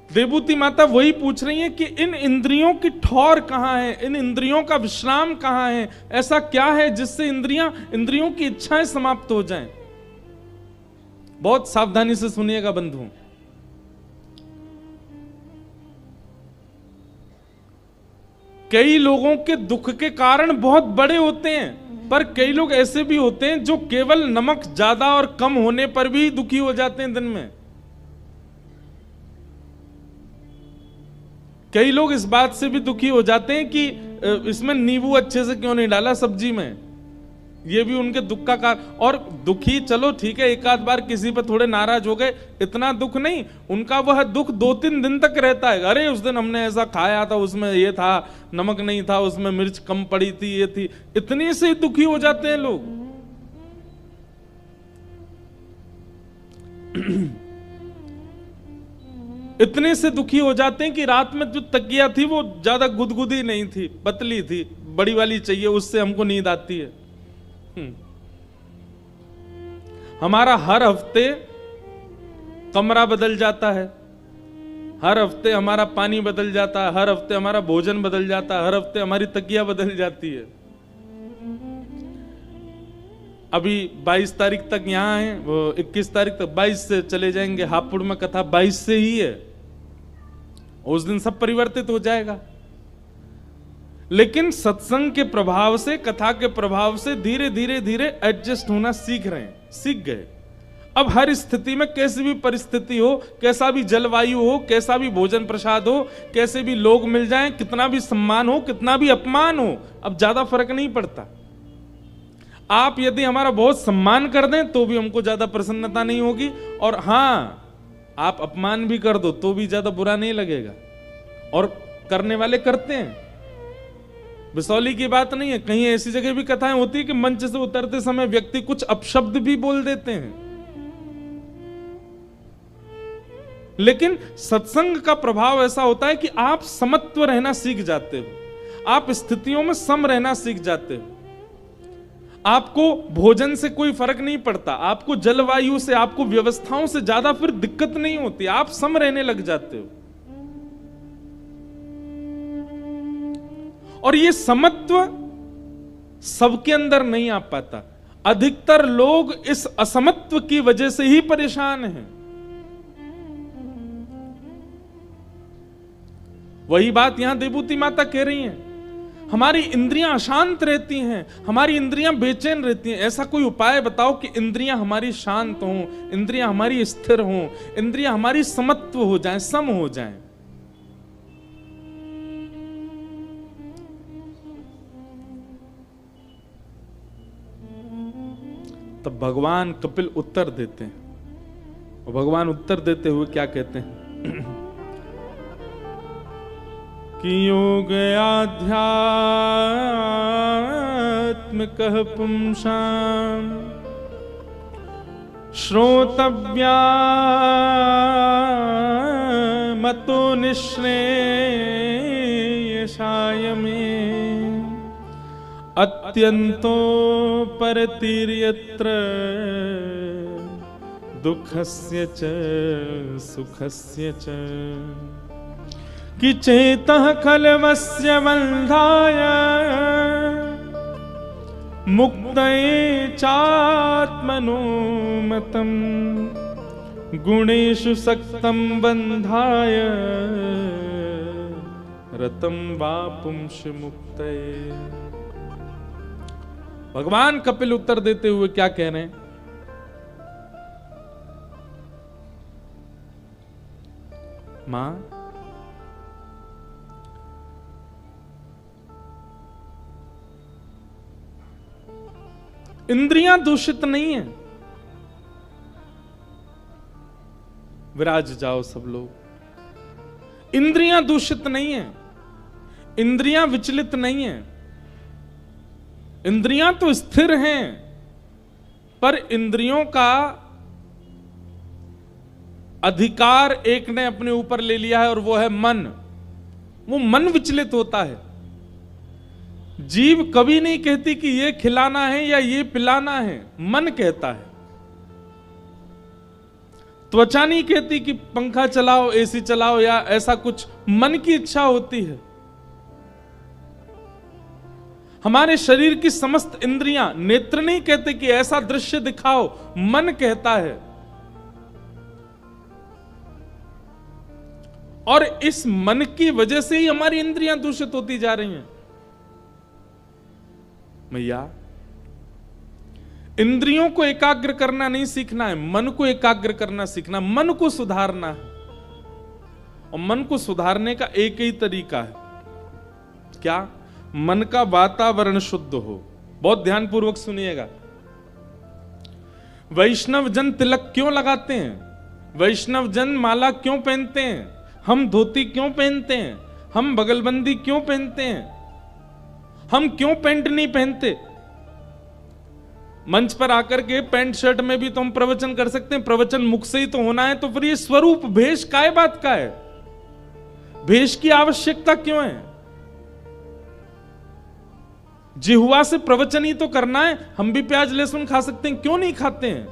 देवूति माता वही पूछ रही है कि इन इंद्रियों की ठौर कहाँ है, इन इंद्रियों का विश्राम कहाँ है, ऐसा क्या है जिससे इंद्रियों की इच्छाएं समाप्त हो जाएं। बहुत सावधानी से सुनिएगा बंधु। कई लोगों के दुख के कारण बहुत बड़े होते हैं, पर कई लोग ऐसे भी होते हैं जो केवल नमक ज्यादा और कम होने पर भी दुखी हो जाते हैं दिन में। कई लोग इस बात से भी दुखी हो जाते हैं कि इसमें नींबू अच्छे से क्यों नहीं डाला सब्जी में, ये भी उनके दुख का कारण। और दुखी चलो ठीक है, एक आध बार किसी पर थोड़े नाराज हो गए, इतना दुख नहीं, उनका वह दुख 2-3 दिन तक रहता है। अरे उस दिन हमने ऐसा खाया था, उसमें ये था, नमक नहीं था, उसमें मिर्च कम पड़ी थी, ये थी, इतनी से दुखी हो जाते हैं लोग। इतने से दुखी हो जाते हैं कि रात में जो तकिया थी वो ज्यादा गुदगुदी नहीं थी, पतली थी, बड़ी वाली चाहिए, उससे हमको नींद आती है। हमारा हर हफ्ते कमरा बदल जाता है, हर हफ्ते हमारा पानी बदल जाता है, हर हफ्ते हमारा भोजन बदल जाता है, हर हफ्ते हमारी तकिया बदल जाती है। अभी 22 तारीख तक यहाँ है, वो 21 तारीख तक, 22 से चले जाएंगे। हापुड़ में कथा 22 से ही है, उस दिन सब परिवर्तित हो जाएगा। लेकिन सत्संग के प्रभाव से, कथा के प्रभाव से धीरे धीरे धीरे एडजस्ट होना सीख रहे हैं, सीख गए। अब हर स्थिति में, कैसी भी परिस्थिति हो, कैसा भी जलवायु हो, कैसा भी भोजन प्रसाद हो, कैसे भी लोग मिल जाएं, कितना भी सम्मान हो, कितना भी अपमान हो, अब ज्यादा फर्क नहीं पड़ता। आप यदि हमारा बहुत सम्मान कर दें तो भी हमको ज्यादा प्रसन्नता नहीं होगी, और हां आप अपमान भी कर दो तो भी ज्यादा बुरा नहीं लगेगा। और करने वाले करते हैं, बिसौली की बात नहीं है। कहीं ऐसी जगह भी कथाएं होती है कि मंच से उतरते समय व्यक्ति कुछ अपशब्द भी बोल देते हैं। लेकिन सत्संग का प्रभाव ऐसा होता है कि आप समत्व रहना सीख जाते हो, आप स्थितियों में सम रहना सीख जाते हो। आपको भोजन से कोई फर्क नहीं पड़ता, आपको जलवायु से, आपको व्यवस्थाओं से ज्यादा फिर दिक्कत नहीं होती, आप सम रहने लग जाते हो। और ये समत्व सबके अंदर नहीं आ पाता। अधिकतर लोग इस असमत्व की वजह से ही परेशान हैं। वही बात यहां देवूति माता कह रही हैं, हमारी इंद्रियां अशांत रहती हैं, हमारी इंद्रियां बेचैन रहती हैं। ऐसा कोई उपाय बताओ कि इंद्रियां हमारी शांत हों, इंद्रियां हमारी स्थिर हों, इंद्रियां हमारी समत्व हो जाएं, सम हो जाएं। तब भगवान कपिल उत्तर देते हैं, और भगवान उत्तर देते हुए क्या कहते हैं कि योग आध्यात्मिकः पुंसाम् श्रोतव्या मतो निःश्रेयसाय मे अत्यंतो परतिर्यत्र दुःखस्य च सुखस्य च कि चेतः खलवस्य बन्धाय मुक्तये चात्मनो मतम् गुणेषु सक्तं बन्धाय रतं वा पुंस मुक्तये। भगवान कपिल उत्तर देते हुए क्या कह रहे हैं, मां इंद्रियां दूषित नहीं है। विराज जाओ सब लोग। इंद्रियां दूषित नहीं है, इंद्रियां विचलित नहीं है, इंद्रियां तो स्थिर हैं, पर इंद्रियों का अधिकार एक ने अपने ऊपर ले लिया है और वो है मन। वो मन विचलित होता है। जीव कभी नहीं कहती कि ये खिलाना है या ये पिलाना है, मन कहता है। त्वचा नहीं कहती कि पंखा चलाओ, एसी चलाओ या ऐसा कुछ, मन की इच्छा होती है। हमारे शरीर की समस्त इंद्रियां, नेत्र नहीं कहते कि ऐसा दृश्य दिखाओ, मन कहता है। और इस मन की वजह से ही हमारी इंद्रियां दूषित होती जा रही हैं। मैया, इंद्रियों को एकाग्र करना नहीं सीखना है, मन को एकाग्र करना सीखना, मन को सुधारना है। और मन को सुधारने का एक ही तरीका है, क्या? मन का वातावरण शुद्ध हो। बहुत ध्यानपूर्वक सुनिएगा। वैष्णव जन तिलक क्यों लगाते हैं? वैष्णव जन माला क्यों पहनते हैं? हम धोती क्यों पहनते हैं? हम बगलबंदी क्यों पहनते हैं? हम क्यों पैंट नहीं पहनते? मंच पर आकर के पैंट शर्ट में भी तो हम प्रवचन कर सकते हैं, प्रवचन मुख से ही तो होना है। तो फिर ये स्वरूप भेष काय बात का है? भेष की आवश्यकता क्यों है? जिह्वा से प्रवचन ही तो करना है। हम भी प्याज लहसुन खा सकते हैं, क्यों नहीं खाते हैं?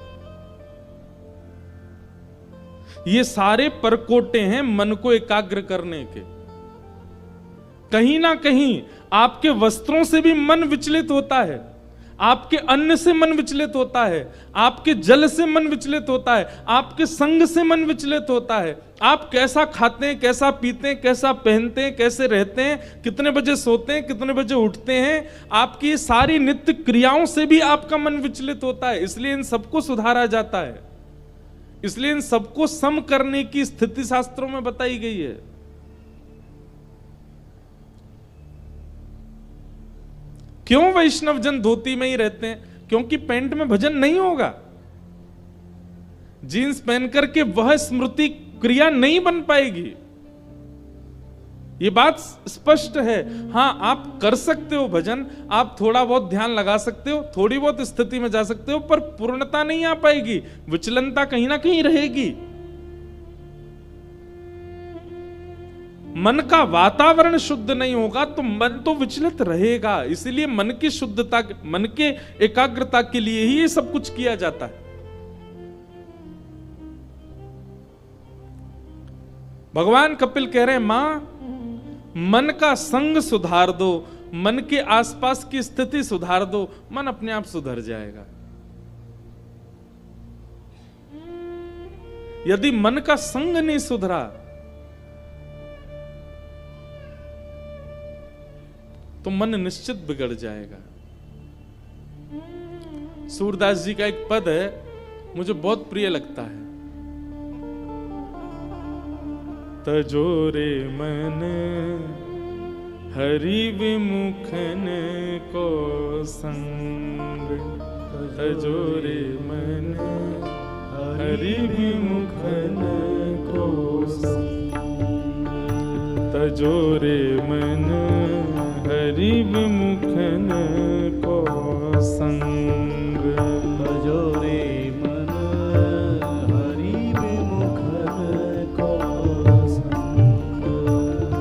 ये सारे परकोटे हैं मन को एकाग्र करने के। कहीं ना कहीं आपके वस्त्रों से भी मन विचलित होता है, आपके अन्न से मन विचलित होता है, आपके जल से मन विचलित होता है, आपके संग से मन विचलित होता है। आप कैसा खाते हैं, कैसा पीते हैं, कैसा पहनते हैं, कैसे रहते हैं, कितने बजे सोते हैं, कितने बजे उठते हैं, आपकी सारी नित्य क्रियाओं से भी आपका मन विचलित होता है। इसलिए इन सबको सुधारा जाता है, इसलिए इन सबको सम करने की स्थिति शास्त्रों में बताई गई है। क्यों वैष्णव जन धोती में ही रहते हैं? क्योंकि पैंट में भजन नहीं होगा। जीन्स पहन करके वह स्मृति क्रिया नहीं बन पाएगी। ये बात स्पष्ट है। हां, आप कर सकते हो भजन, आप थोड़ा बहुत ध्यान लगा सकते हो, थोड़ी बहुत स्थिति में जा सकते हो, पर पूर्णता नहीं आ पाएगी, विचलनता कहीं ना कहीं रहेगी। मन का वातावरण शुद्ध नहीं होगा तो मन तो विचलित रहेगा। इसलिए मन की शुद्धता, मन के एकाग्रता के लिए ही ये सब कुछ किया जाता है। भगवान कपिल कह रहे हैं, मां, मन का संग सुधार दो, मन के आसपास की स्थिति सुधार दो, मन अपने आप सुधर जाएगा। यदि मन का संग नहीं सुधरा तो मन निश्चित बिगड़ जाएगा। सूरदास जी का एक पद है, मुझे बहुत प्रिय लगता है। तजोरे मन हरि विमुखन को संग, तजोरे मन हरि विमुखन को संग, तजोरे मन हरि विमुखन को संग, तजोरे मन हरि विमुखन को संग,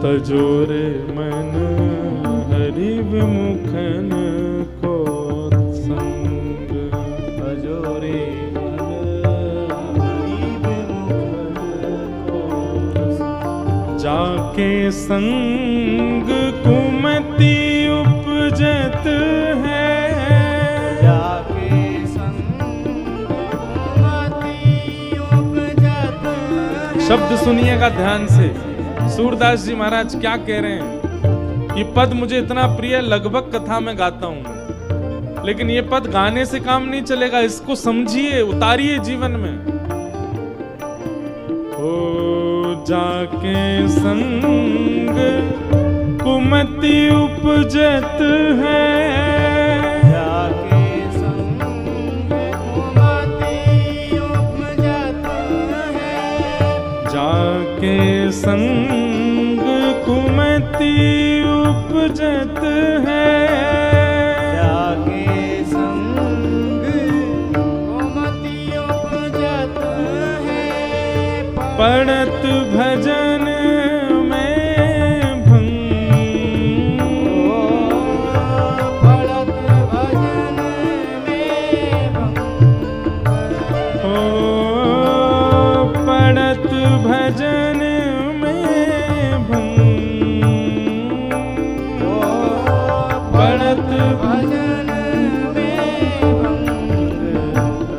तजोरे मन हरि विमुखन को संग, तजोरे मन हरि विमुखन को संग। जाके संग कुमति उपजत है, जाके संग कुमति उपजत है। शब्द सुनिएगा ध्यान से। सूरदास जी महाराज क्या कह रहे हैं? ये पद मुझे इतना प्रिय, लगभग कथा में गाता हूं, लेकिन ये पद गाने से काम नहीं चलेगा। इसको समझिए, उतारिए जीवन में। ओ जाके संग कुमति उपजत है, जाके संग कुमति उपजत है, जाके संग कुमति उपजत है, जाके संग कुमति उपजत है। पढ़त भजन भजन में भंग, पड़त भजन में भंग,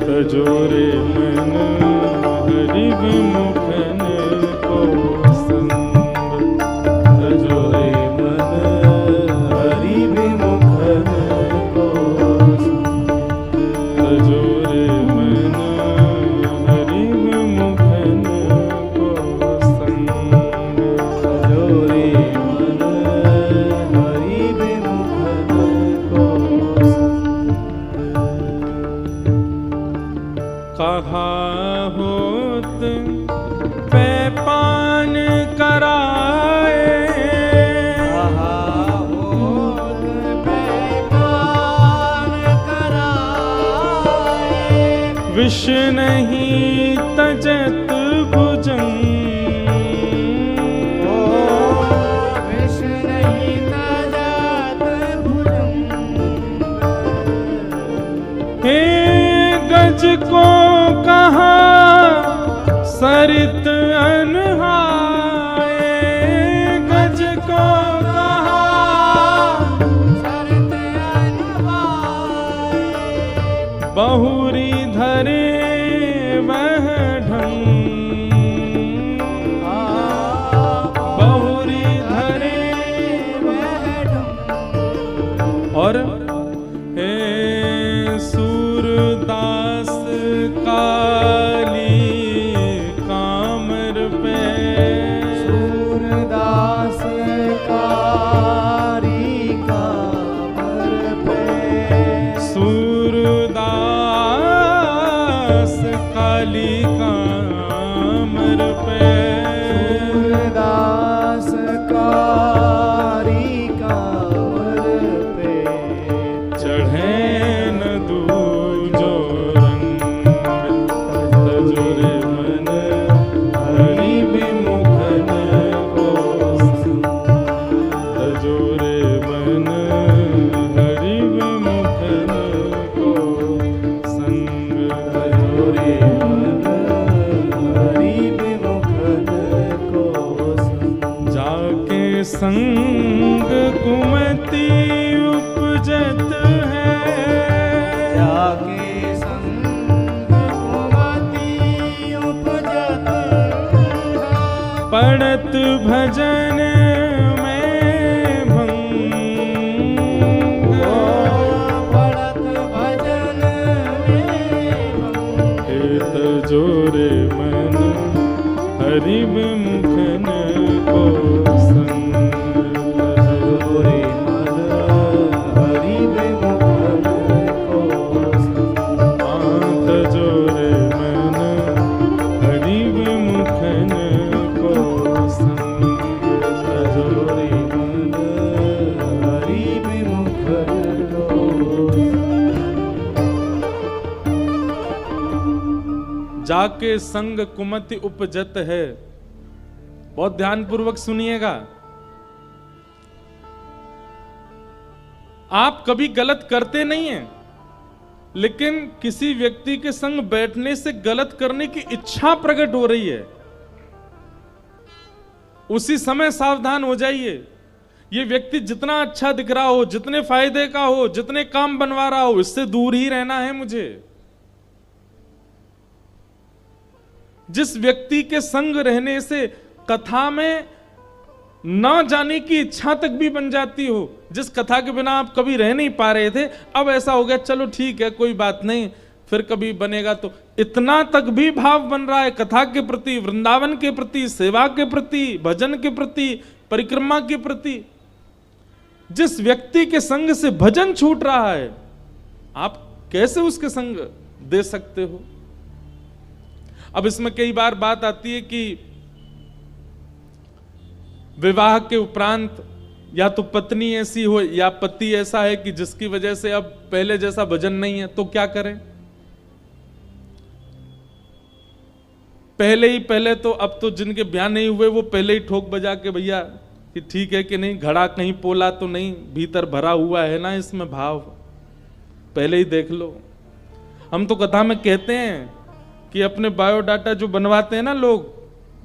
तजोरे मन हरि विमुखन को संग, तजोरे मन हरि विमुखन को संग, तजोरे मन हरि विमुखन को संग, तजोरे मन हरि विमुखन को संग। कहा होत पैपान कराए, कहा होत पैमान कराए, विष नहीं तजत भुजंग, विष नहीं तजत भुजंग। हे गज को कहा सरित अनहाए, गज को कहा शरत अनवाए, बहुरी धरे वह ढंग, बहुरी धरे वह ढंग। और हे सूरदास काली कामर पे, सूरदास कारी कामर पे, सूरदास काली कामर पे, सूरदास कारी कामर पे, चढ़े न दूजो रंग, तजोरे मन हरि विमुखन को संग, तजोरे मन हरि विमुखन को संग, तजोरे मन हरि विमुखन को संग। जाके संग कुमति उपजत है, जाके संग कुमति उपजत है, पड़त भजन में भंग, पड़त भजन में भंग। हे तजोरे मन हरि विमुखन को संग, तजोरे मन हरि विमुखन को संग। तजोरे मन हरि विमुखन को संग, तजोरे मन हरि विमुखन को संग। जाके संग कुमति उपजत है। बहुत ध्यान पूर्वक सुनिएगा। आप कभी गलत करते नहीं हैं, लेकिन किसी व्यक्ति के संग बैठने से गलत करने की इच्छा प्रकट हो रही है, उसी समय सावधान हो जाइए। ये व्यक्ति जितना अच्छा दिख रहा हो, जितने फायदे का हो, जितने काम बनवा रहा हो, इससे दूर ही रहना है मुझे। जिस व्यक्ति के संग रहने से कथा में न जाने की इच्छा तक भी बन जाती हो, जिस कथा के बिना आप कभी रह नहीं पा रहे थे, अब ऐसा हो गया चलो ठीक है कोई बात नहीं, फिर कभी बनेगा, तो इतना तक भी भाव बन रहा है कथा के प्रति, वृंदावन के प्रति, सेवा के प्रति, भजन के प्रति, परिक्रमा के प्रति। जिस व्यक्ति के संग से भजन छूट रहा है, आप कैसे उसके संग दे सकते हो? अब इसमें कई बार बात आती है कि विवाह के उपरांत या तो पत्नी ऐसी हो या पति ऐसा है कि जिसकी वजह से अब पहले जैसा भजन नहीं है, तो क्या करें? पहले तो अब तो जिनके ब्याह नहीं हुए वो पहले ही ठोक बजा के भैया कि ठीक है कि नहीं, घड़ा कहीं पोला तो नहीं, भीतर भरा हुआ है ना इसमें भाव, पहले ही देख लो। हम तो कथा में कहते हैं कि अपने बायोडाटा जो बनवाते हैं ना लोग,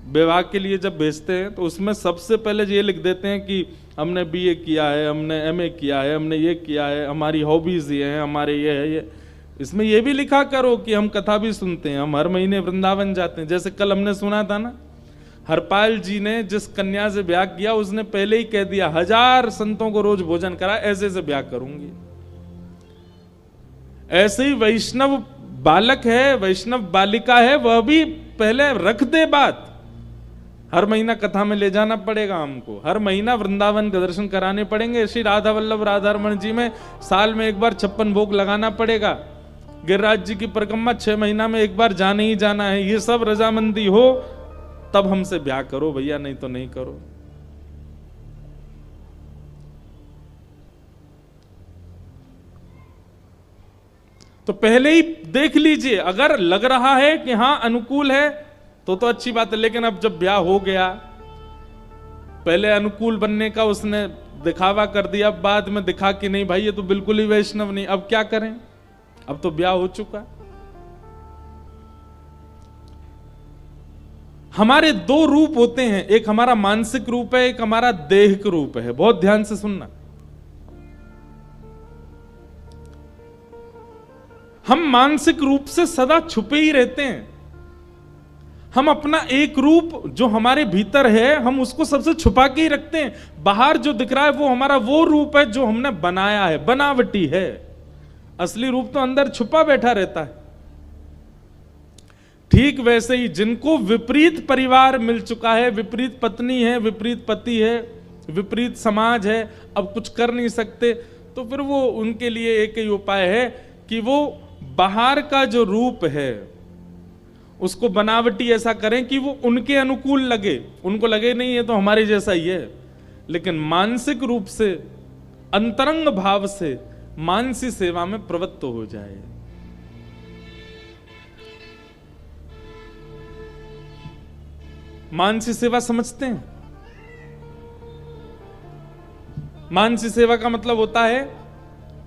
विवाह के लिए जब भेजते हैं तो उसमें सबसे पहले ये लिख देते हैं कि हमने बीए किया है, हमने एमए किया है, हमने ये किया है, हमारी हॉबीज ये हैं, हमारे ये है ये। इसमें ये भी लिखा करो कि हम कथा भी सुनते हैं, हम हर महीने वृंदावन जाते हैं। जैसे कल हमने सुना था ना, हरपाल जी ने जिस कन्या से ब्याह किया उसने पहले ही कह दिया 1000 संतों को रोज भोजन करा, ऐसे से ब्याह करूंगी। ऐसे ही वैष्णव बालक है, वैष्णव बालिका है, वह भी पहले रख दे बात। हर महीना कथा में ले जाना पड़ेगा हमको, हर महीना वृंदावन के दर्शन कराने पड़ेंगे। श्री राधा वल्लभ राधारमण जी में साल में एक बार 56 भोग लगाना पड़ेगा। गिरिराज जी की परिक्रमा 6 महीना में एक बार जाने ही जाना है। ये सब रजामंदी हो तब हमसे ब्याह करो भैया, नहीं तो नहीं करो। तो पहले ही देख लीजिए, अगर लग रहा है कि हां अनुकूल है तो अच्छी बात है। लेकिन अब जब ब्याह हो गया, पहले अनुकूल बनने का उसने दिखावा कर दिया, अब बाद में दिखा कि नहीं भाई ये तो बिल्कुल ही वैष्णव नहीं, अब क्या करें, अब तो ब्याह हो चुका। हमारे 2 रूप होते हैं, एक हमारा मानसिक रूप है, एक हमारा देहिक रूप है। बहुत ध्यान से सुनना। हम मानसिक रूप से सदा छुपे ही रहते हैं। हम अपना एक रूप जो हमारे भीतर है, हम उसको सबसे छुपा के ही रखते हैं। बाहर जो दिख रहा है वो हमारा वो रूप है जो हमने बनाया है, बनावटी है। असली रूप तो अंदर छुपा बैठा रहता है। ठीक वैसे ही जिनको विपरीत परिवार मिल चुका है, विपरीत पत्नी है, विपरीत पति है, विपरीत समाज है, अब कुछ कर नहीं सकते, तो फिर वो उनके लिए एक ही उपाय है कि वो बाहर का जो रूप है उसको बनावटी ऐसा करें कि वो उनके अनुकूल लगे, उनको लगे नहीं ये तो हमारे जैसा ही है। लेकिन मानसिक रूप से, अंतरंग भाव से मानसी सेवा में प्रवृत्त हो जाए। मानसी सेवा समझते हैं? मानसी सेवा का मतलब होता है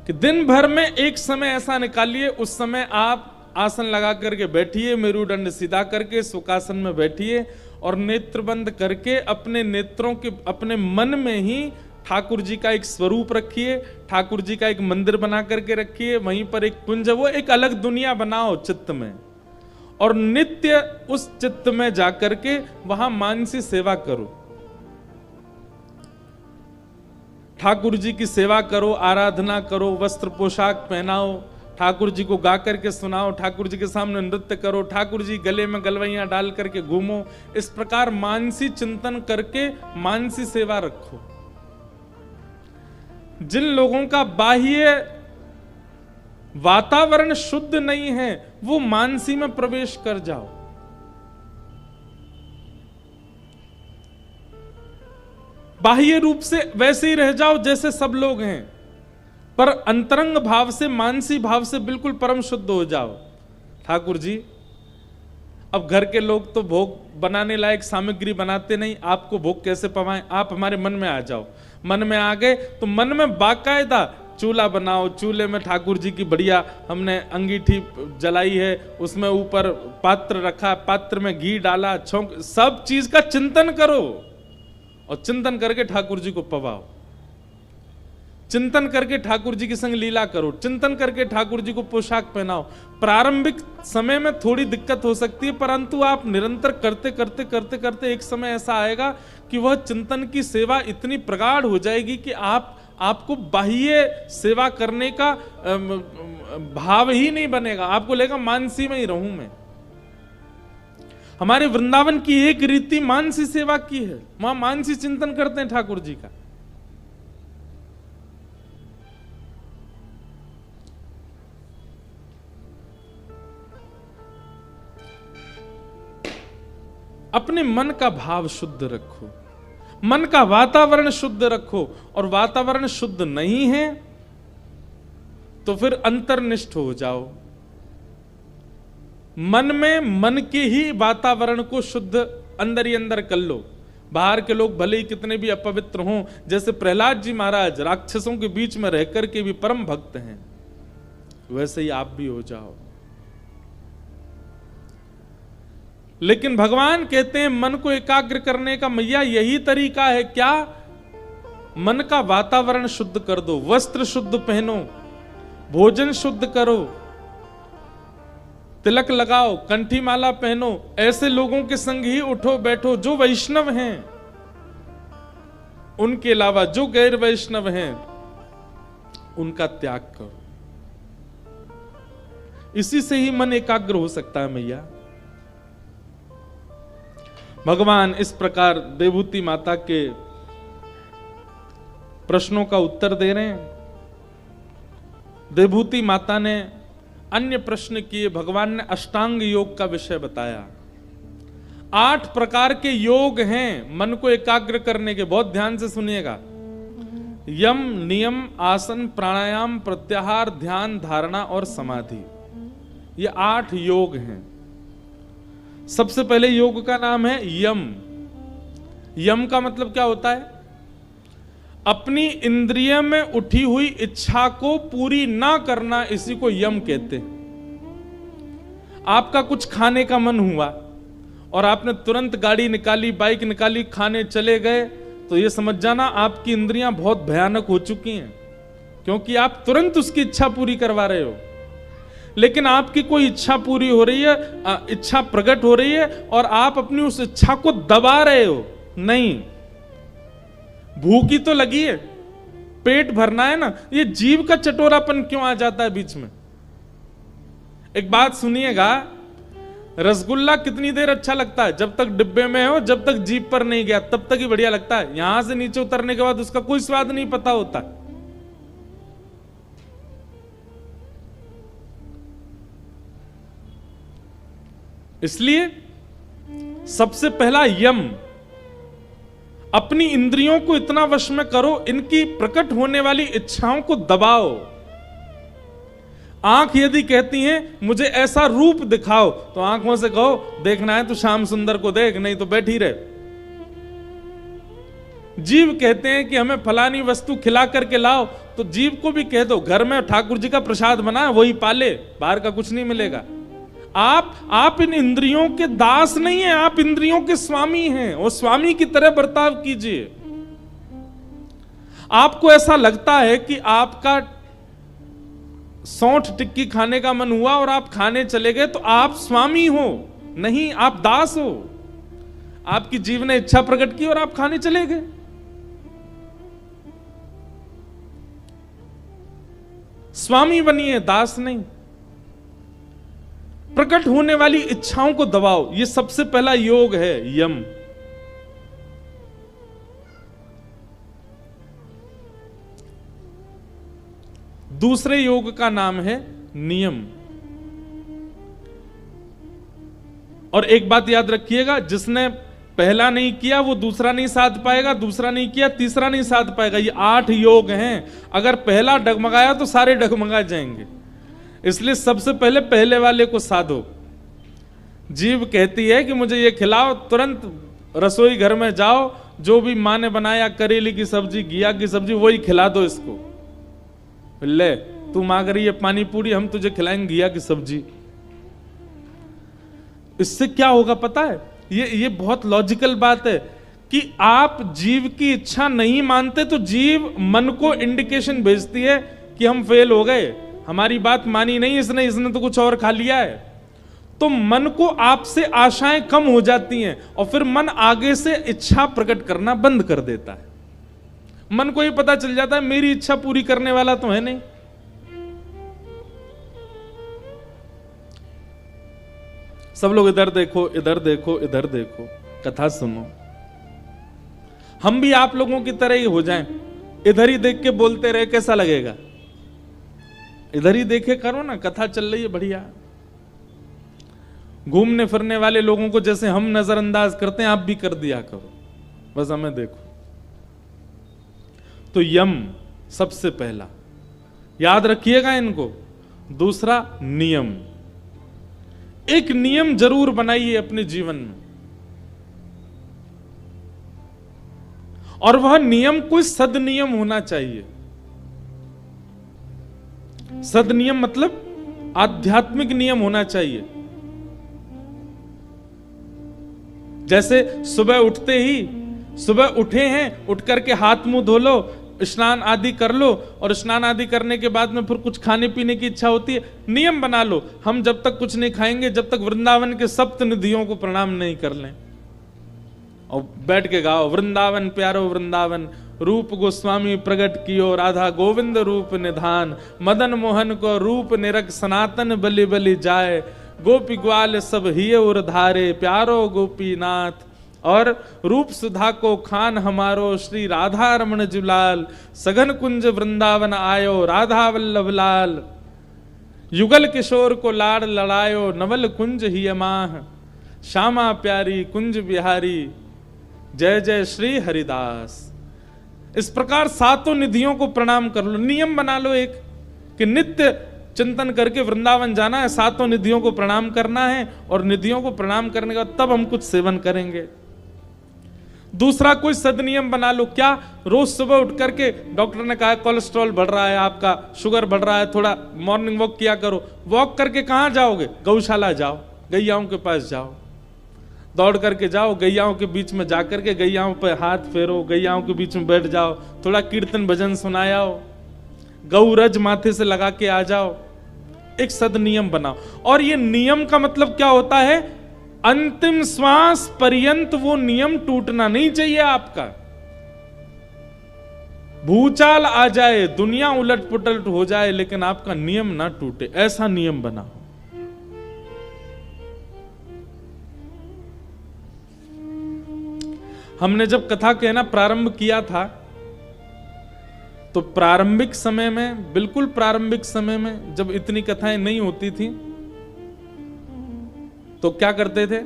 कि दिन भर में एक समय ऐसा निकालिए, उस समय आप आसन लगा करके बैठिए, मेरुदंड सीधा करके सुखासन में बैठिए और नेत्र बंद करके अपने नेत्रों के, अपने मन में ही ठाकुर जी का एक स्वरूप रखिए, ठाकुर जी का एक मंदिर बना करके रखिए, वहीं पर एक कुंज, वो एक अलग दुनिया बनाओ चित्त में, और नित्य उस चित्त में जाकर के वहां मानसी सेवा करो। ठाकुर जी की सेवा करो, आराधना करो, वस्त्र पोशाक पहनाओ, ठाकुर जी को गा करके सुनाओ, ठाकुर जी के सामने नृत्य करो, ठाकुर जी गले में गलवैयां डाल करके घूमो। इस प्रकार मानसी चिंतन करके मानसी सेवा रखो। जिन लोगों का बाह्य वातावरण शुद्ध नहीं है वो मानसी में प्रवेश कर जाओ। बाह्य रूप से वैसे ही रह जाओ जैसे सब लोग हैं, पर अंतरंग भाव से, मानसी भाव से बिल्कुल परम शुद्ध हो जाओ। ठाकुर जी, अब घर के लोग तो भोग बनाने लायक सामग्री बनाते नहीं, आपको भोग कैसे पवाएं? आप हमारे मन में आ जाओ। मन में आ गए तो मन में बाकायदा चूल्हा बनाओ, चूल्हे में ठाकुर जी की बढ़िया हमने अंगीठी जलाई है, उसमें ऊपर पात्र रखा, पात्र में घी डाला, छौंक, सब चीज का चिंतन करो और चिंतन करके ठाकुर जी को पवाओ। चिंतन करके ठाकुर जी के संग लीला करो, चिंतन करके ठाकुर जी को पोशाक पहनाओ। प्रारंभिक समय में थोड़ी दिक्कत हो सकती है, परंतु आप निरंतर करते करते करते करते एक समय ऐसा आएगा कि वह चिंतन की सेवा इतनी प्रगाढ़ हो जाएगी कि आपको बाह्य सेवा करने का भाव ही नहीं बनेगा, आपको लगेगा मानसी में ही रहूं मैं। हमारे वृंदावन की एक रीति मानसी सेवा की है, वहां मानसी चिंतन करते हैं ठाकुर जी का। अपने मन का भाव शुद्ध रखो, मन का वातावरण शुद्ध रखो, और वातावरण शुद्ध नहीं है तो फिर अंतर्निष्ठ हो जाओ। मन में मन के ही वातावरण को शुद्ध अंदर ही अंदर कर लो। बाहर के लोग भले ही कितने भी अपवित्र हों, जैसे प्रहलाद जी महाराज राक्षसों के बीच में रहकर के भी परम भक्त हैं, वैसे ही आप भी हो जाओ। लेकिन भगवान कहते हैं मन को एकाग्र करने का मैया यही तरीका है। क्या? मन का वातावरण शुद्ध कर दो, वस्त्र शुद्ध पहनो, भोजन शुद्ध करो, तिलक लगाओ, कंठी माला पहनो, ऐसे लोगों के संग ही उठो बैठो जो वैष्णव हैं। उनके अलावा जो गैर वैष्णव हैं उनका त्याग करो। इसी से ही मन एकाग्र हो सकता है मैया। भगवान इस प्रकार देवहूति माता के प्रश्नों का उत्तर दे रहे हैं। देवहूति माता ने अन्य प्रश्न किए, भगवान ने अष्टांग योग का विषय बताया। 8 प्रकार के योग हैं मन को एकाग्र करने के, बहुत ध्यान से सुनिएगा। यम, नियम, आसन, प्राणायाम, प्रत्याहार, ध्यान, धारणा और समाधि, ये 8 योग हैं। सबसे पहले योग का नाम है यम। यम का मतलब क्या होता है? अपनी इंद्रिय में उठी हुई इच्छा को पूरी ना करना, इसी को यम कहते हैं। आपका कुछ खाने का मन हुआ और आपने तुरंत गाड़ी निकाली, बाइक निकाली, खाने चले गए, तो यह समझ जाना आपकी इंद्रियां बहुत भयानक हो चुकी हैं, क्योंकि आप तुरंत उसकी इच्छा पूरी करवा रहे हो। लेकिन आपकी कोई इच्छा पूरी हो रही है, इच्छा प्रकट हो रही है और आप अपनी उस इच्छा को दबा रहे हो। नहीं, भूख ही तो लगी है, पेट भरना है ना। ये जीव का चटोरापन क्यों आ जाता है बीच में? एक बात सुनिएगा, रसगुल्ला कितनी देर अच्छा लगता है? जब तक डिब्बे में हो, जब तक जीभ पर नहीं गया तब तक ही बढ़िया लगता है। यहां से नीचे उतरने के बाद उसका कोई स्वाद नहीं पता होता। इसलिए सबसे पहला यम, अपनी इंद्रियों को इतना वश में करो, इनकी प्रकट होने वाली इच्छाओं को दबाओ। आंख यदि कहती हैं मुझे ऐसा रूप दिखाओ, तो आंखों से कहो देखना है तो श्याम सुंदर को देख, नहीं तो बैठी रहे। जीव कहते हैं कि हमें फलानी वस्तु खिला करके लाओ, तो जीव को भी कह दो घर में ठाकुर जी का प्रसाद बना है वही पाले, बाहर का कुछ नहीं मिलेगा। आप इन इंद्रियों के दास नहीं हैं, आप इंद्रियों के स्वामी हैं, और स्वामी की तरह बर्ताव कीजिए। आपको ऐसा लगता है कि आपका सौंठ टिक्की खाने का मन हुआ और आप खाने चले गए, तो आप स्वामी हो, नहीं, आप दास हो। आपकी जीव ने इच्छा प्रकट की और आप खाने चले गए। स्वामी बनिए, दास नहीं। प्रकट होने वाली इच्छाओं को दबाओ, यह सबसे पहला योग है यम। दूसरे योग का नाम है नियम। और एक बात याद रखिएगा, जिसने पहला नहीं किया वो दूसरा नहीं साध पाएगा, दूसरा नहीं किया तीसरा नहीं साध पाएगा। ये 8 योग हैं। अगर पहला डगमगाया तो सारे डगमगा जाएंगे। इसलिए सबसे पहले पहले वाले को साधो। जीव कहती है कि मुझे ये खिलाओ, तुरंत रसोई घर में जाओ, जो भी माँ ने बनाया, करेली की सब्जी, घिया की सब्जी, वही खिला दो इसको। ले, तू मांग रही है पानी पूरी, हम तुझे खिलाएंगे घिया की सब्जी। इससे क्या होगा पता है? ये बहुत लॉजिकल बात है कि आप जीव की इच्छा नहीं मानते तो जीव मन को इंडिकेशन भेजती है कि हम फेल हो गए, हमारी बात मानी नहीं इसने तो कुछ और खा लिया है। तो मन को आपसे आशाएं कम हो जाती हैं और फिर मन आगे से इच्छा प्रकट करना बंद कर देता है। मन को ये पता चल जाता है मेरी इच्छा पूरी करने वाला तो है नहीं। सब लोग इधर देखो, इधर देखो, इधर देखो, कथा सुनो। हम भी आप लोगों की तरह ही हो जाएं, इधर ही देख के बोलते रहे, कैसा लगेगा? इधर ही देखे करो ना, कथा चल रही है बढ़िया। घूमने फिरने वाले लोगों को जैसे हम नजरअंदाज करते हैं, आप भी कर दिया करो, बस हमें देखो। तो यम सबसे पहला, याद रखिएगा इनको। दूसरा नियम, एक नियम जरूर बनाइए अपने जीवन में, और वह नियम कोई सदनियम होना चाहिए। सदनियम मतलब आध्यात्मिक नियम होना चाहिए। जैसे सुबह उठते ही, सुबह उठे हैं, उठ करके हाथ मुंह धो लो, स्नान आदि कर लो, और स्नान आदि करने के बाद में फिर कुछ खाने पीने की इच्छा होती है, नियम बना लो, हम जब तक कुछ नहीं खाएंगे जब तक वृंदावन के सप्त निधियों को प्रणाम नहीं कर लें। और बैठ के गाओ, वृंदावन प्यारो वृंदावन, रूप गोस्वामी प्रकट कियो, राधा गोविंद रूप निधान, मदन मोहन को रूप निरख, सनातन बलि बलि जाए, गोपी ग्वाल सब हिय उर धारे, प्यारो गोपीनाथ, और रूप सुधा को खान हमारो, श्री राधा रमण जुलाल, सघन कुंज वृंदावन आयो, राधा वल्लभ लाल, युगल किशोर को लाड़ लड़ायो, नवल कुंज हिय माह, श्यामा प्यारी कुंज बिहारी, जय जय श्री हरिदास। इस प्रकार सातों निधियों को प्रणाम कर लो, नियम बना लो एक कि नित्य चिंतन करके वृंदावन जाना है, सातों निधियों को प्रणाम करना है, और निधियों को प्रणाम करने के बाद तब हम कुछ सेवन करेंगे। दूसरा कोई सदनियम बना लो, क्या, रोज सुबह उठ करके, डॉक्टर ने कहा कोलेस्ट्रॉल बढ़ रहा है आपका, शुगर बढ़ रहा है, थोड़ा मॉर्निंग वॉक किया करो। वॉक करके कहां जाओगे? गौशाला जाओ, गैयाओं के पास जाओ, दौड़ करके जाओ, गैयाओं के बीच में जाकर के गैयाओं पर हाथ फेरो, गैयाओं के बीच में बैठ जाओ, थोड़ा कीर्तन भजन सुनाओ, गौरज माथे से लगा के आ जाओ, एक सदनियम बनाओ। और ये नियम का मतलब क्या होता है? अंतिम श्वास पर्यंत वो नियम टूटना नहीं चाहिए आपका। भूचाल आ जाए, दुनिया उलट पुलट हो जाए, लेकिन आपका नियम ना टूटे, ऐसा नियम बनाओ। हमने जब कथा कहना प्रारंभ किया था, तो प्रारंभिक समय में, बिल्कुल प्रारंभिक समय में, जब इतनी कथाएं नहीं होती थी, तो क्या करते थे?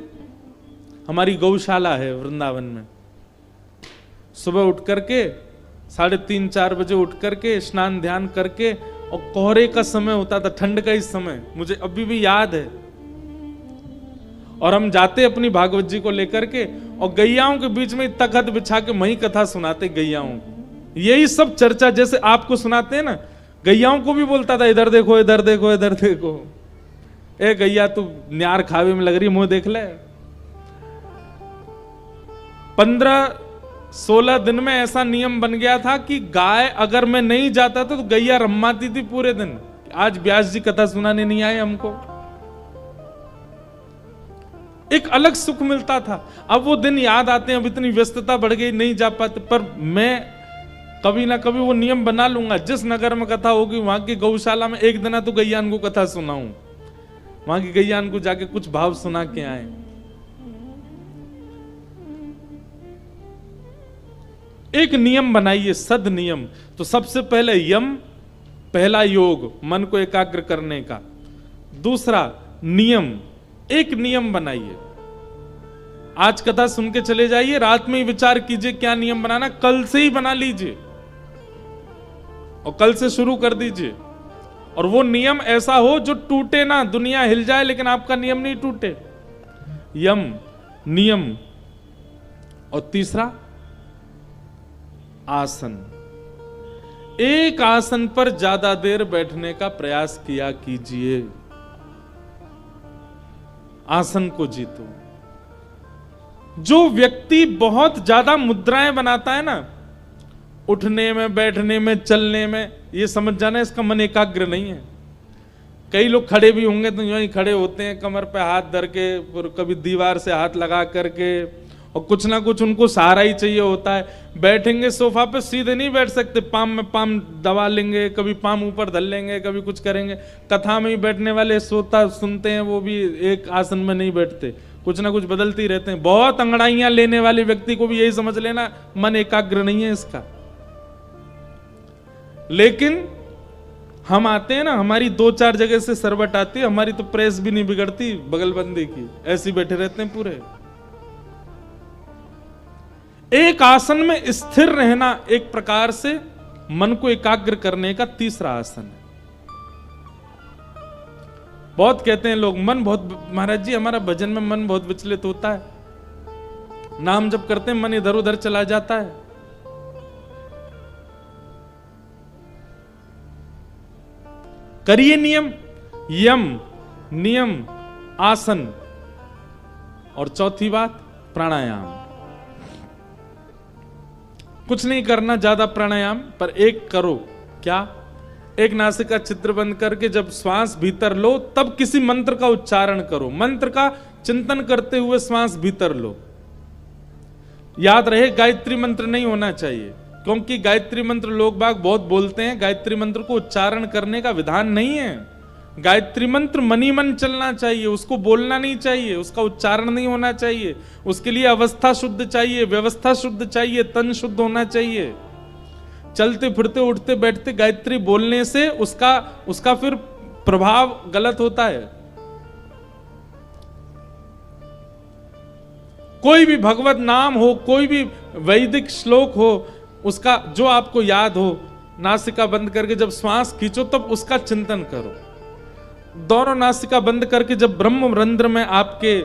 हमारी गौशाला है वृंदावन में, सुबह उठ करके 3:30-4 बजे उठ करके स्नान ध्यान करके, और कोहरे का समय होता था, ठंड का ही समय, मुझे अभी भी याद है, और हम जाते अपनी भागवत जी को लेकर के, और गैयाओं के बीच में तखत बिछा के वही कथा सुनाते गैयाओं को। यही सब चर्चा जैसे आपको सुनाते हैं ना, गैयाओं को भी बोलता था, इधर देखो इधर देखो इधर देखो, ए गैया तू न्यार खावे में लग रही, मुंह देख ले। 15-16 दिन में ऐसा नियम बन गया था कि गाय अगर मैं नहीं जाता था तो गैया रम्माती थी पूरे दिन, आज व्यास जी कथा सुनाने नहीं आए हमको। एक अलग सुख मिलता था। अब वो दिन याद आते हैं, अब इतनी व्यस्तता बढ़ गई, नहीं जा पाते, पर मैं कभी ना कभी वो नियम बना लूंगा, जिस नगर में कथा होगी वहां की गौशाला में एक दिन तो गैयान को कथा सुनाऊं, वहां की गैयान को जाके कुछ भाव सुना के आए। एक नियम बनाइए, सद नियम। तो सबसे पहले यम, पहला योग मन को एकाग्र करने का। दूसरा नियम, एक नियम बनाइए, आज कथा सुन के चले जाइए, रात में ही विचार कीजिए क्या नियम बनाना, कल से ही बना लीजिए और कल से शुरू कर दीजिए। और वो नियम ऐसा हो जो टूटे ना, दुनिया हिल जाए लेकिन आपका नियम नहीं टूटे। यम, नियम। और तीसरा आसन, एक आसन पर ज्यादा देर बैठने का प्रयास किया कीजिए, आसन को जीतो। जो व्यक्ति बहुत ज्यादा मुद्राएं बनाता है ना, उठने में, बैठने में, चलने में, ये समझ जाना इसका मन एकाग्र नहीं है। कई लोग खड़े भी होंगे तो यूं ही खड़े होते हैं, कमर पे हाथ धर के, कभी दीवार से हाथ लगा करके, और कुछ ना कुछ उनको सहारा ही चाहिए होता है। बैठेंगे सोफा पे, सीधे नहीं बैठ सकते, पाम में पाम दबा लेंगे, कभी पाम ऊपर धर लेंगे, कभी कुछ करेंगे। कथा में ही बैठने वाले सोता सुनते हैं, वो भी एक आसन में नहीं बैठते, कुछ ना कुछ बदलते ही रहते हैं। बहुत अंगड़ाइयां लेने वाले व्यक्ति को भी यही समझ लेना, मन एकाग्र नहीं है इसका। लेकिन हम आते हैं ना, हमारी 2-4 जगह से सरबट आती है, हमारी तो प्रेस भी नहीं बिगड़ती बगलबंदी की, ऐसे बैठे रहते हैं पूरे। एक आसन में स्थिर रहना एक प्रकार से मन को एकाग्र करने का तीसरा आसन है। बहुत कहते हैं लोग, मन बहुत, महाराज जी हमारा भजन में मन बहुत विचलित होता है, नाम जब करते हैं मन इधर उधर चला जाता है। करिए नियम, यम, नियम, आसन। और चौथी बात, प्राणायाम। कुछ नहीं करना ज्यादा प्राणायाम, पर एक करो। क्या? एक नासिका छिद्र बंद करके जब श्वास भीतर लो तब किसी मंत्र का उच्चारण करो। मंत्र का चिंतन करते हुए श्वास भीतर लो। याद रहे गायत्री मंत्र नहीं होना चाहिए, क्योंकि गायत्री मंत्र लोग बाग बहुत बोलते हैं। गायत्री मंत्र को उच्चारण करने का विधान नहीं है। गायत्री मंत्र मनी मन चलना चाहिए, उसको बोलना नहीं चाहिए, उसका उच्चारण नहीं होना चाहिए। उसके लिए अवस्था शुद्ध चाहिए, व्यवस्था शुद्ध चाहिए, तन शुद्ध होना चाहिए। चलते फिरते उठते बैठते गायत्री बोलने से उसका फिर प्रभाव गलत होता है। कोई भी भगवत नाम हो, कोई भी वैदिक श्लोक हो, उसका जो आपको याद हो, नासिका बंद करके जब श्वास खींचो तब उसका चिंतन करो। दोनों नासिका बंद करके जब ब्रह्म रंध्र में आपके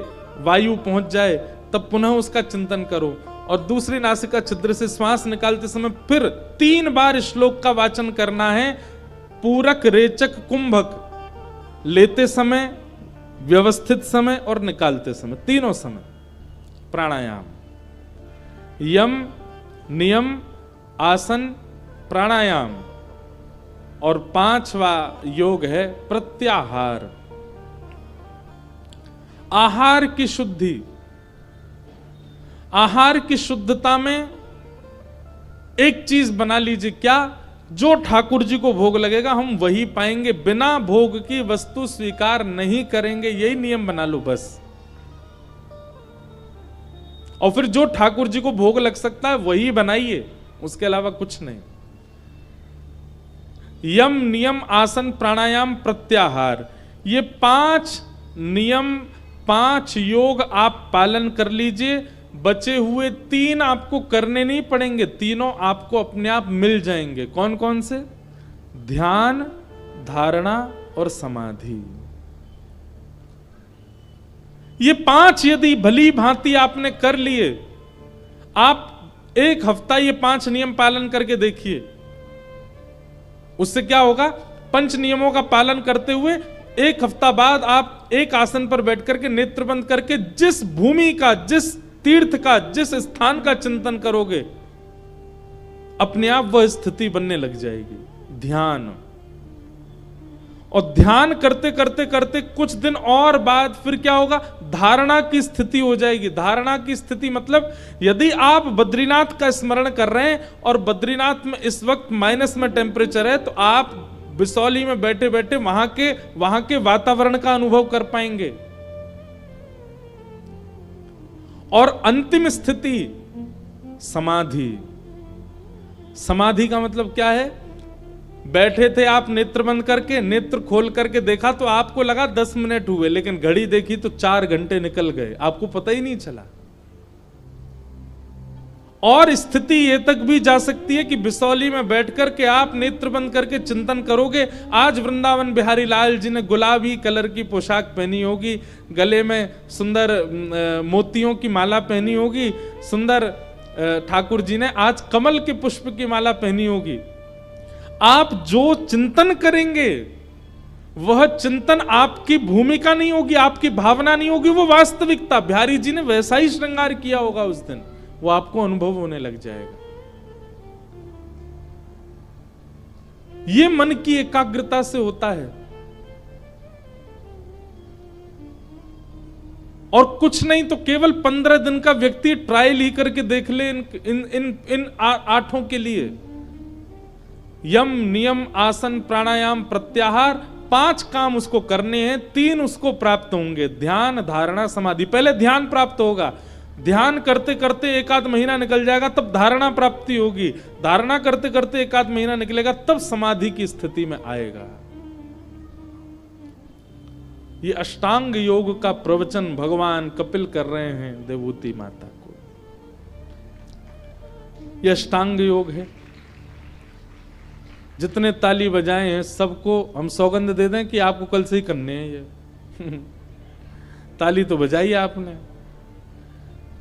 वायु पहुंच जाए तब पुनः उसका चिंतन करो। और दूसरी नासिका छिद्र से श्वास निकालते समय फिर 3 बार श्लोक का वाचन करना है। पूरक, रेचक, कुंभक, लेते समय, व्यवस्थित समय और निकालते समय, तीनों समय प्राणायाम। यम, नियम, आसन, प्राणायाम। और 5वां योग है प्रत्याहार, आहार की शुद्धि। आहार की शुद्धता में एक चीज बना लीजिए, क्या? जो ठाकुर जी को भोग लगेगा हम वही पाएंगे, बिना भोग की वस्तु स्वीकार नहीं करेंगे। यही नियम बना लो बस। और फिर जो ठाकुर जी को भोग लग सकता है वही बनाइए, उसके अलावा कुछ नहीं। यम, नियम, आसन, प्राणायाम, प्रत्याहार, ये 5 नियम, 5 योग आप पालन कर लीजिए। बचे हुए 3 आपको करने नहीं पड़ेंगे, तीनों आपको अपने आप मिल जाएंगे। कौन कौन से? ध्यान, धारणा और समाधि। ये 5 यदि भली भांति आपने कर लिए, आप 1 हफ्ता ये 5 नियम पालन करके देखिए। उससे क्या होगा? 5 नियमों का पालन करते हुए 1 हफ्ता बाद आप एक आसन पर बैठ करके नेत्र बंद करके जिस भूमि का, जिस तीर्थ का, जिस स्थान का चिंतन करोगे, अपने आप वह स्थिति बनने लग जाएगी। ध्यान। और ध्यान करते करते करते कुछ दिन और बाद फिर क्या होगा? धारणा की स्थिति हो जाएगी। धारणा की स्थिति मतलब यदि आप बद्रीनाथ का स्मरण कर रहे हैं और बद्रीनाथ में इस वक्त माइनस में टेम्परेचर है, तो आप बिसौली में बैठे बैठे वहां के वातावरण का अनुभव कर पाएंगे। और अंतिम स्थिति समाधि। समाधि का मतलब क्या है? बैठे थे आप नेत्र बंद करके, नेत्र खोल करके देखा तो आपको लगा 10 मिनट हुए, लेकिन घड़ी देखी तो 4 घंटे निकल गए, आपको पता ही नहीं चला। और स्थिति ये तक भी जा सकती है कि बिसौली में बैठ करके आप नेत्र बंद करके चिंतन करोगे। आज वृंदावन बिहारी लाल जी ने गुलाबी कलर की पोशाक पहनी होगी, गले में सुंदर मोतियों की माला पहनी होगी, सुंदर ठाकुर जी ने आज कमल के पुष्प की माला पहनी होगी। आप जो चिंतन करेंगे वह चिंतन आपकी भूमिका नहीं होगी, आपकी भावना नहीं होगी, वो वास्तविकता। बिहारी जी ने वैसा ही श्रृंगार किया होगा उस दिन, वो आपको अनुभव होने लग जाएगा। ये मन की एकाग्रता से होता है। और कुछ नहीं तो केवल 15 दिन का व्यक्ति ट्रायल ही करके देख ले इन 8 के लिए। यम, नियम, आसन, प्राणायाम, प्रत्याहार, 5 काम उसको करने हैं, 3 उसको प्राप्त होंगे। ध्यान, धारणा, समाधि। पहले ध्यान प्राप्त होगा, ध्यान करते करते 1 आध महीना निकल जाएगा, तब धारणा प्राप्ति होगी, धारणा करते करते 1 आध महीना निकलेगा, तब समाधि की स्थिति में आएगा। ये अष्टांग योग का प्रवचन भगवान कपिल कर रहे हैं देवहूति माता को। ये अष्टांग योग है। जितने ताली बजाए हैं सबको हम सौगंध दे दें कि आपको कल से ही करने हैं ये। ताली तो बजाई आपने,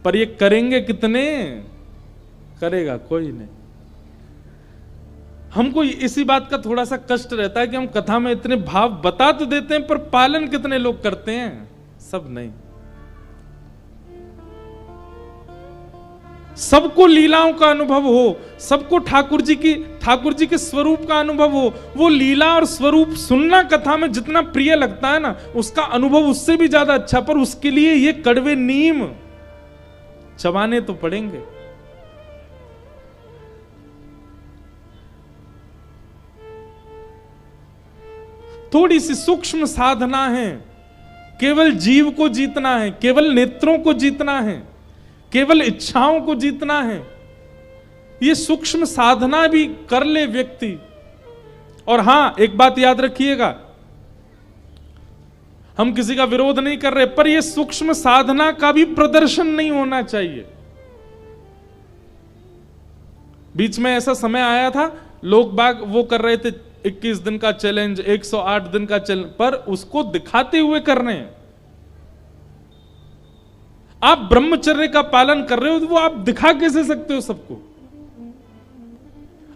पर ये करेंगे कितने? करेगा कोई नहीं। हमको इसी बात का थोड़ा सा कष्ट रहता है कि हम कथा में इतने भाव बता तो देते हैं, पर पालन कितने लोग करते हैं? सब नहीं। सबको लीलाओं का अनुभव हो, सबको ठाकुर जी के स्वरूप का अनुभव हो। वो लीला और स्वरूप सुनना कथा में जितना प्रिय लगता है ना, उसका अनुभव उससे भी ज्यादा अच्छा। पर उसके लिए ये कड़वे नीम चबाने तो पड़ेंगे। थोड़ी सी सूक्ष्म साधना है, केवल जीव को जीतना है, केवल नेत्रों को जीतना है, केवल इच्छाओं को जीतना है। ये सूक्ष्म साधना भी कर ले व्यक्ति। और हां, एक बात याद रखिएगा, हम किसी का विरोध नहीं कर रहे, पर यह सूक्ष्म साधना का भी प्रदर्शन नहीं होना चाहिए। बीच में ऐसा समय आया था, लोग बाग वो कर रहे थे 21 दिन का चैलेंज, 108 दिन का चैलेंज, पर उसको दिखाते हुए कर रहे हैं। आप ब्रह्मचर्य का पालन कर रहे हो तो वो आप दिखा कैसे सकते हो सबको?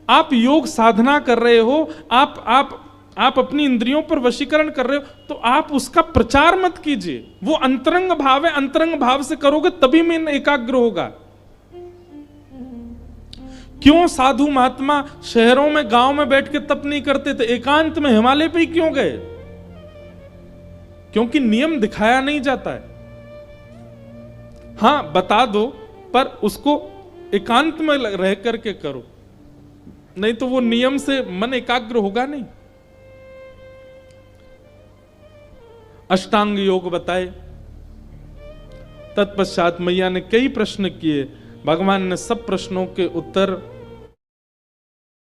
आप योग साधना कर रहे हो, आप अपनी इंद्रियों पर वशीकरण कर रहे हो, तो आप उसका प्रचार मत कीजिए। वो अंतरंग भाव है, अंतरंग भाव से करोगे तभी मन एकाग्र होगा। क्यों साधु महात्मा शहरों में गांव में बैठ के तप नहीं करते थे, एकांत में हिमालय पे ही क्यों गए? क्योंकि नियम दिखाया नहीं जाता है। हां, बता दो, पर उसको एकांत में रह करके करो, नहीं तो वो नियम से मन एकाग्र होगा नहीं। अष्टांग योग बताए, तत्पश्चात मैया ने कई प्रश्न किए, भगवान ने सब प्रश्नों के उत्तर